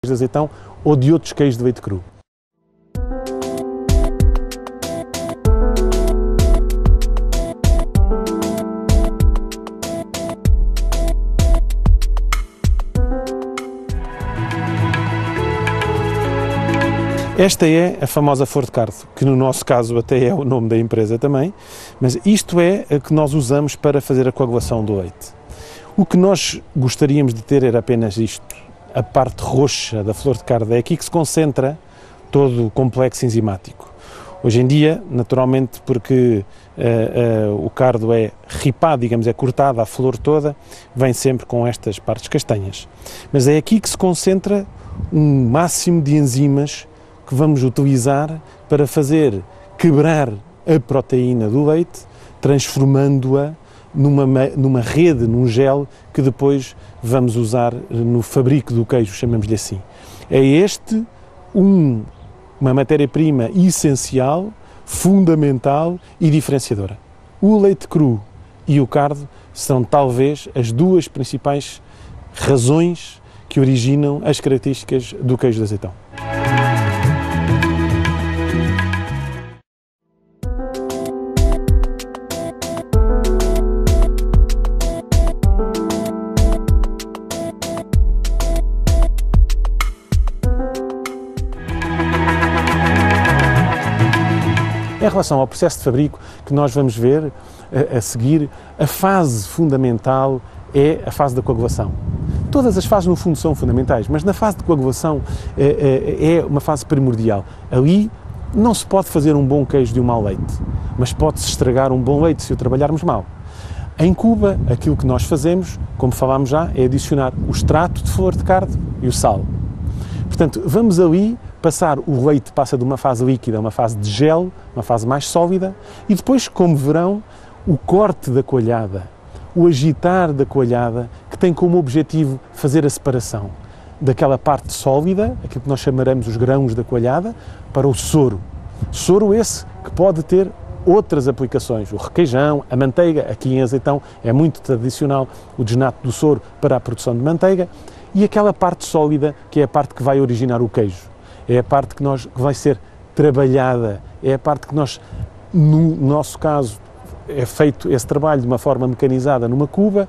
de azeitão ou de outros queijos de leite cru. Esta é a famosa flor de cardo, que no nosso caso até é o nome da empresa também, mas isto é a que nós usamos para fazer a coagulação do leite. O que nós gostaríamos de ter era apenas isto, a parte roxa da flor de cardo, é aqui que se concentra todo o complexo enzimático. Hoje em dia, naturalmente, porque o cardo é ripado, digamos, é cortado, a flor toda, vem sempre com estas partes castanhas. Mas é aqui que se concentra um máximo de enzimas que vamos utilizar para fazer quebrar a proteína do leite, transformando-a numa rede, num gel, que depois vamos usar no fabrico do queijo, chamamos-lhe assim. É este uma matéria-prima essencial, fundamental e diferenciadora. O leite cru e o cardo são talvez as duas principais razões que originam as características do queijo de azeitão. Em relação ao processo de fabrico que nós vamos ver a seguir, a fase fundamental é a fase da coagulação. Todas as fases, no fundo, são fundamentais, mas na fase de coagulação é uma fase primordial. Ali não se pode fazer um bom queijo de um mau leite, mas pode-se estragar um bom leite se o trabalharmos mal. Em Cuba, aquilo que nós fazemos, como falámos já, é adicionar o extrato de flor de cardo e o sal. Portanto, vamos ali passar, o leite passa de uma fase líquida a uma fase de gel, uma fase mais sólida, e depois, como verão, o corte da coalhada, o agitar da coalhada, que tem como objetivo fazer a separação daquela parte sólida, aquilo que nós chamaremos os grãos da coalhada, para o soro. Soro esse que pode ter outras aplicações, o requeijão, a manteiga, aqui em Azeitão é muito tradicional o desnato do soro para a produção de manteiga, e aquela parte sólida, que é a parte que vai originar o queijo. É a parte que vai ser trabalhada, é a parte que nós, no nosso caso, é feito esse trabalho de uma forma mecanizada numa cuba.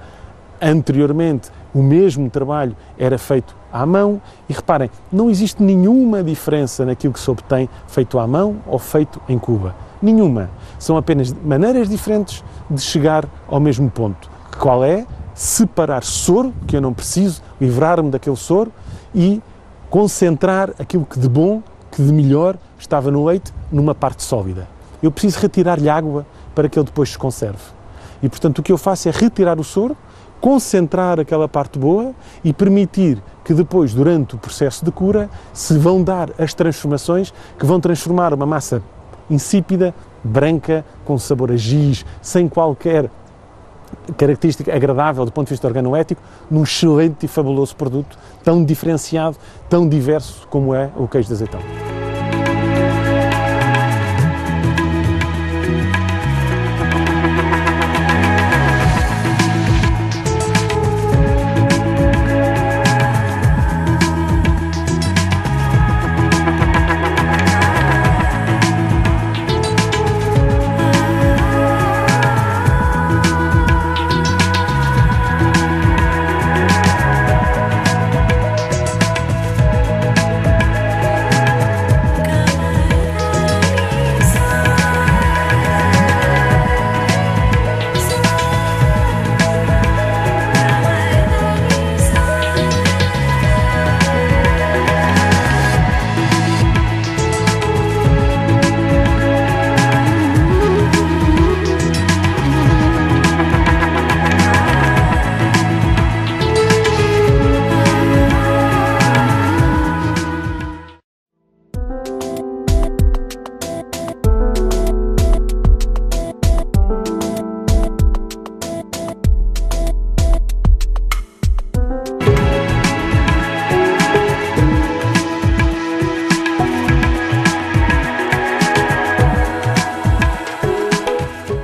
Anteriormente, o mesmo trabalho era feito à mão e, reparem, não existe nenhuma diferença naquilo que se obtém feito à mão ou feito em cuba. Nenhuma. São apenas maneiras diferentes de chegar ao mesmo ponto. Qual é? Separar soro, que eu não preciso, livrar-me daquele soro e concentrar aquilo que de bom, que de melhor estava no leite, numa parte sólida. Eu preciso retirar-lhe água para que ele depois se conserve. E, portanto, o que eu faço é retirar o soro, concentrar aquela parte boa e permitir que depois, durante o processo de cura, se vão dar as transformações que vão transformar uma massa insípida, branca, com sabor a giz, sem qualquer característica agradável do ponto de vista organoético, num excelente e fabuloso produto, tão diferenciado, tão diverso como é o queijo de azeitão.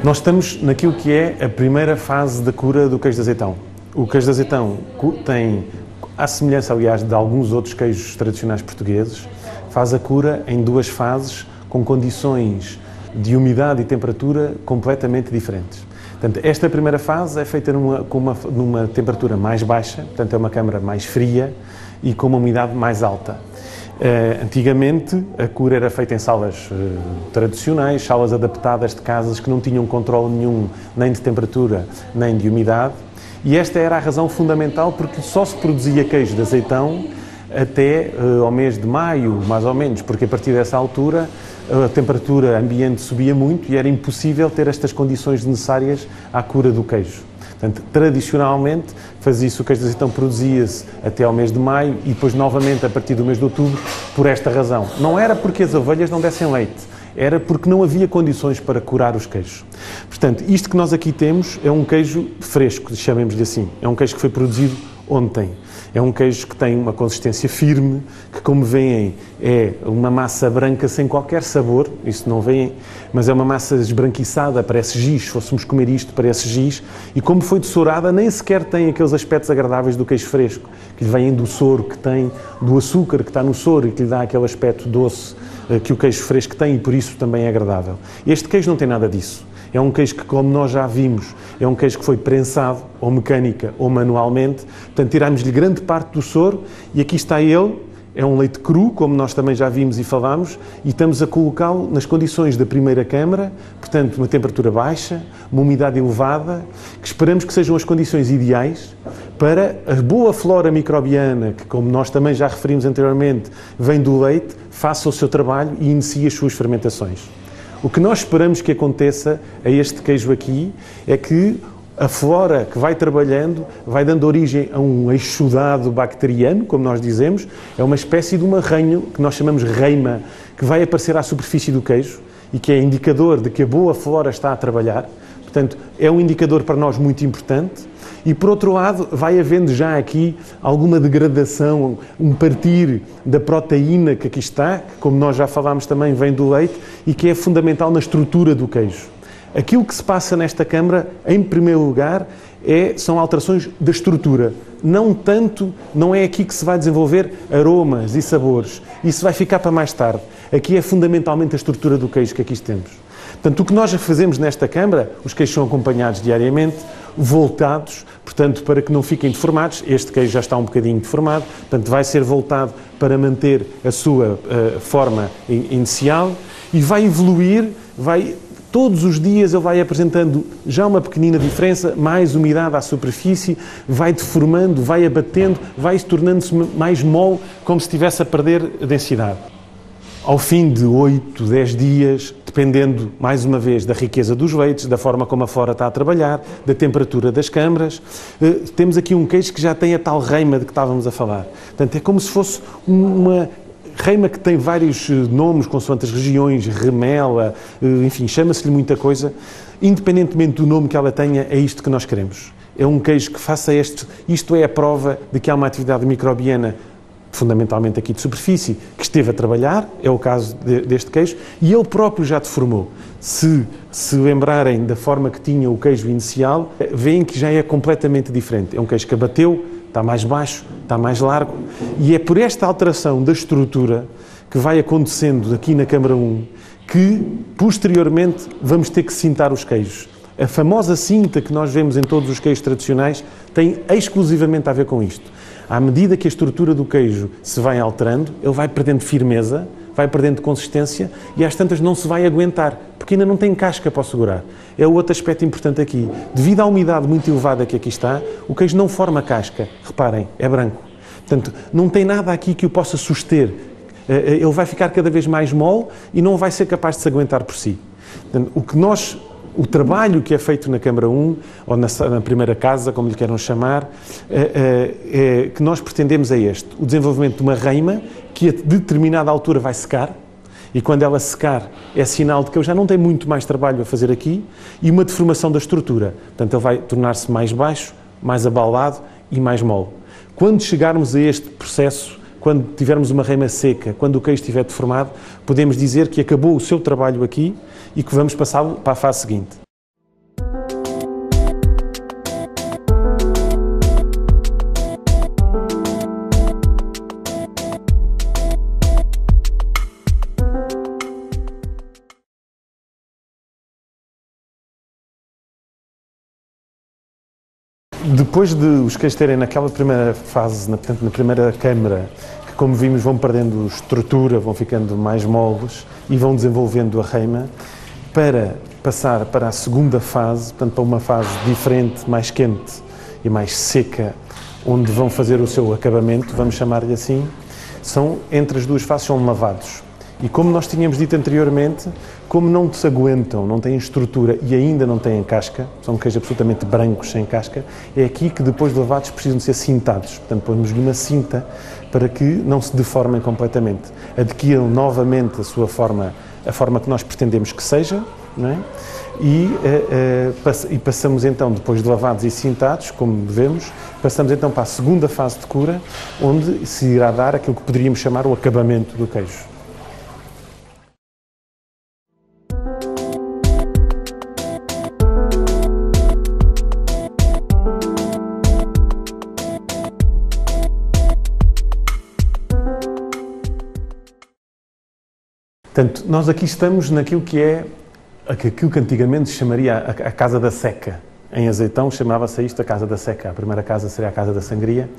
Nós estamos naquilo que é a primeira fase da cura do queijo de azeitão. O queijo de azeitão tem à semelhança, aliás, de alguns outros queijos tradicionais portugueses, faz a cura em 2 fases, com condições de umidade e temperatura completamente diferentes. Portanto, esta primeira fase é feita numa temperatura mais baixa, portanto é uma câmara mais fria e com uma umidade mais alta. Antigamente a cura era feita em salas tradicionais, salas adaptadas de casas que não tinham controle nenhum, nem de temperatura, nem de umidade, e esta era a razão fundamental porque só se produzia queijo de azeitão até ao mês de maio, mais ou menos, porque a partir dessa altura a temperatura ambiente subia muito e era impossível ter estas condições necessárias à cura do queijo. Portanto, tradicionalmente, fazia-se o queijo de azeitão, produzia-se até ao mês de maio e depois novamente a partir do mês de outubro, por esta razão. Não era porque as ovelhas não dessem leite, era porque não havia condições para curar os queijos. Portanto, isto que nós aqui temos é um queijo fresco, chamemos-lhe assim. É um queijo que foi produzido ontem. É um queijo que tem uma consistência firme, que, como veem, é uma massa branca sem qualquer sabor, isso não veem, mas é uma massa esbranquiçada, parece giz, se fôssemos comer isto, parece giz, e como foi dessourada, nem sequer tem aqueles aspectos agradáveis do queijo fresco, que lhe vêm do soro que tem, do açúcar que está no soro e que lhe dá aquele aspecto doce que o queijo fresco tem e por isso também é agradável. Este queijo não tem nada disso. É um queijo que, como nós já vimos, é um queijo que foi prensado, ou mecânica, ou manualmente. Portanto, tiramos-lhe grande parte do soro e aqui está ele. É um leite cru, como nós também já vimos e falámos, e estamos a colocá-lo nas condições da primeira câmara, portanto, uma temperatura baixa, uma umidade elevada, que esperamos que sejam as condições ideais para a boa flora microbiana, que, como nós também já referimos anteriormente, vem do leite, faça o seu trabalho e inicie as suas fermentações. O que nós esperamos que aconteça a este queijo aqui é que a flora que vai trabalhando vai dando origem a um exudado bacteriano, como nós dizemos, é uma espécie de uma ranho, que nós chamamos reima, que vai aparecer à superfície do queijo e que é indicador de que a boa flora está a trabalhar. Portanto, é um indicador para nós muito importante. E, por outro lado, vai havendo já aqui alguma degradação, um partir da proteína que aqui está, que, como nós já falámos também, vem do leite e que é fundamental na estrutura do queijo. Aquilo que se passa nesta câmara, em primeiro lugar, são alterações da estrutura. Não é aqui que se vai desenvolver aromas e sabores. Isso vai ficar para mais tarde. Aqui é fundamentalmente a estrutura do queijo que aqui temos. Portanto, o que nós já fazemos nesta câmara, os queijos são acompanhados diariamente, voltados, portanto, para que não fiquem deformados. Este queijo já está um bocadinho deformado, portanto, vai ser voltado para manter a sua forma inicial e vai evoluir, todos os dias ele vai apresentando já uma pequenina diferença, mais umidade à superfície, vai deformando, vai abatendo, vai tornando-se mais mole, como se estivesse a perder densidade. Ao fim de 8, 10 dias, dependendo, mais uma vez, da riqueza dos leites, da forma como a flora está a trabalhar, da temperatura das câmaras, temos aqui um queijo que já tem a tal reima de que estávamos a falar. Portanto, é como se fosse uma reima que tem vários nomes, consoante as regiões, remela, enfim, chama-se-lhe muita coisa. Independentemente do nome que ela tenha, é isto que nós queremos. É um queijo que faça isto é a prova de que há uma atividade microbiana fundamentalmente aqui de superfície, que esteve a trabalhar, é o caso deste queijo, e ele próprio já deformou. Se lembrarem da forma que tinha o queijo inicial, veem que já é completamente diferente. É um queijo que abateu, está mais baixo, está mais largo, e é por esta alteração da estrutura que vai acontecendo aqui na Câmara 1 que, posteriormente, vamos ter que cintar os queijos. A famosa cinta que nós vemos em todos os queijos tradicionais tem exclusivamente a ver com isto. À medida que a estrutura do queijo se vai alterando, ele vai perdendo firmeza, vai perdendo consistência e às tantas não se vai aguentar, porque ainda não tem casca para o segurar. É o outro aspecto importante aqui. Devido à umidade muito elevada que aqui está, o queijo não forma casca. Reparem, é branco. Portanto, não tem nada aqui que o possa suster. Ele vai ficar cada vez mais mole e não vai ser capaz de se aguentar por si. Portanto, o trabalho que é feito na Câmara 1, ou na primeira casa, como lhe queiram chamar, que nós pretendemos é este. O desenvolvimento de uma reima que a determinada altura vai secar, e quando ela secar é sinal de que eu já não tenho muito mais trabalho a fazer aqui, e uma deformação da estrutura. Portanto, ele vai tornar-se mais baixo, mais abalado e mais mole. Quando chegarmos a este processo, quando tivermos uma reima seca, quando o queijo estiver deformado, podemos dizer que acabou o seu trabalho aqui e que vamos passá-lo para a fase seguinte. Depois de os queijos terem naquela primeira fase, portanto, na primeira câmara, que como vimos vão perdendo estrutura, vão ficando mais moles e vão desenvolvendo a reima, para passar para a segunda fase, portanto para uma fase diferente, mais quente e mais seca, onde vão fazer o seu acabamento, vamos chamar-lhe assim, entre as duas fases são lavados. E como nós tínhamos dito anteriormente, como não se aguentam, não têm estrutura e ainda não têm casca, são queijos absolutamente brancos, sem casca, é aqui que depois de lavados precisam de ser cintados. Portanto, pomos-lhe uma cinta para que não se deformem completamente. Adquiram novamente a sua forma, a forma que nós pretendemos que seja, não é? E passamos então, depois de lavados e cintados, como vemos, passamos então para a segunda fase de cura, onde se irá dar aquilo que poderíamos chamar o acabamento do queijo. Portanto, nós aqui estamos naquilo que é aquilo que antigamente se chamaria a Casa da Seca. Em Azeitão chamava-se isto a Casa da Seca. A primeira casa seria a Casa da Sangria.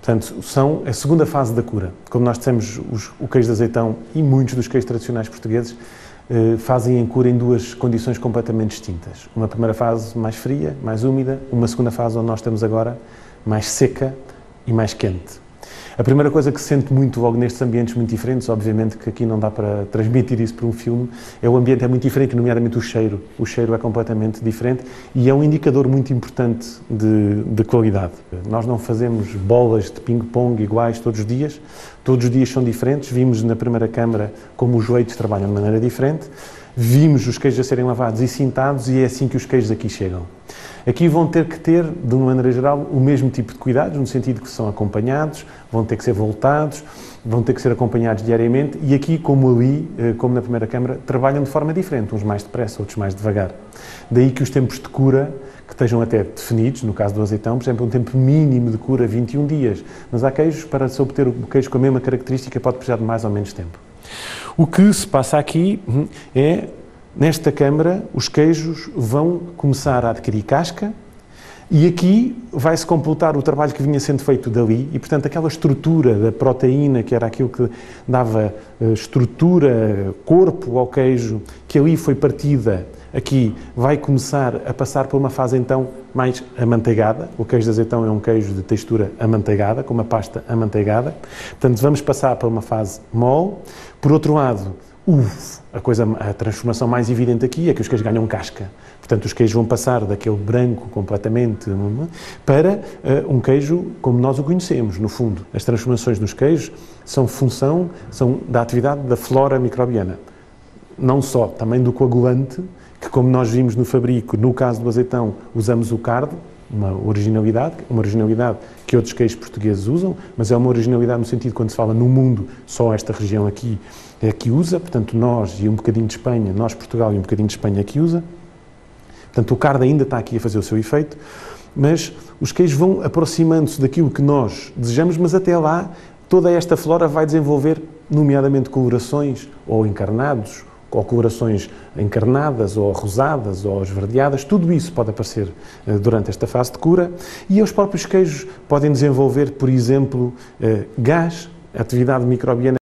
Portanto, são a segunda fase da cura. Como nós temos o queijo de azeitão e muitos dos queijos tradicionais portugueses fazem a cura em duas condições completamente distintas. Uma primeira fase mais fria, mais úmida, uma segunda fase onde nós estamos agora mais seca e mais quente. A primeira coisa que se sente muito logo nestes ambientes muito diferentes, obviamente que aqui não dá para transmitir isso por um filme, o ambiente é muito diferente, nomeadamente o cheiro. O cheiro é completamente diferente e é um indicador muito importante de qualidade. Nós não fazemos bolas de ping-pong iguais todos os dias são diferentes. Vimos na primeira câmara como os leitos trabalham de maneira diferente, vimos os queijos a serem lavados e cintados e é assim que os queijos aqui chegam. Aqui vão ter que ter, de uma maneira geral, o mesmo tipo de cuidados, no sentido que são acompanhados, vão ter que ser voltados, vão ter que ser acompanhados diariamente e aqui, como ali, como na primeira câmara, trabalham de forma diferente, uns mais depressa, outros mais devagar. Daí que os tempos de cura, que estejam até definidos, no caso do azeitão, por exemplo, um tempo mínimo de cura 21 dias, mas há queijos, para se obter o queijo com a mesma característica, pode precisar de mais ou menos tempo. O que se passa aqui é, nesta câmara, os queijos vão começar a adquirir casca e aqui vai-se completar o trabalho que vinha sendo feito dali e, portanto, aquela estrutura da proteína, que era aquilo que dava estrutura, corpo ao queijo, que ali foi partida, aqui vai começar a passar por uma fase, então, mais amanteigada. O queijo de azeitão é um queijo de textura amanteigada, com uma pasta amanteigada. Portanto, vamos passar para uma fase mole. Por outro lado, a transformação mais evidente aqui é que os queijos ganham casca. Portanto, os queijos vão passar daquele branco completamente para um queijo como nós o conhecemos, no fundo. As transformações nos queijos são da atividade da flora microbiana. Não só, também do coagulante, que como nós vimos no fabrico, no caso do azeitão, usamos o cardo, uma originalidade que outros queijos portugueses usam, mas é uma originalidade no sentido, quando se fala no mundo, só esta região aqui é que usa, portanto nós e um bocadinho de Espanha, nós Portugal e um bocadinho de Espanha que usa. Portanto o cardo ainda está aqui a fazer o seu efeito, mas os queijos vão aproximando-se daquilo que nós desejamos, mas até lá toda esta flora vai desenvolver, nomeadamente colorações ou encarnados, ou colorações encarnadas, ou rosadas, ou esverdeadas, tudo isso pode aparecer durante esta fase de cura e os próprios queijos podem desenvolver, por exemplo, gás, atividade microbiana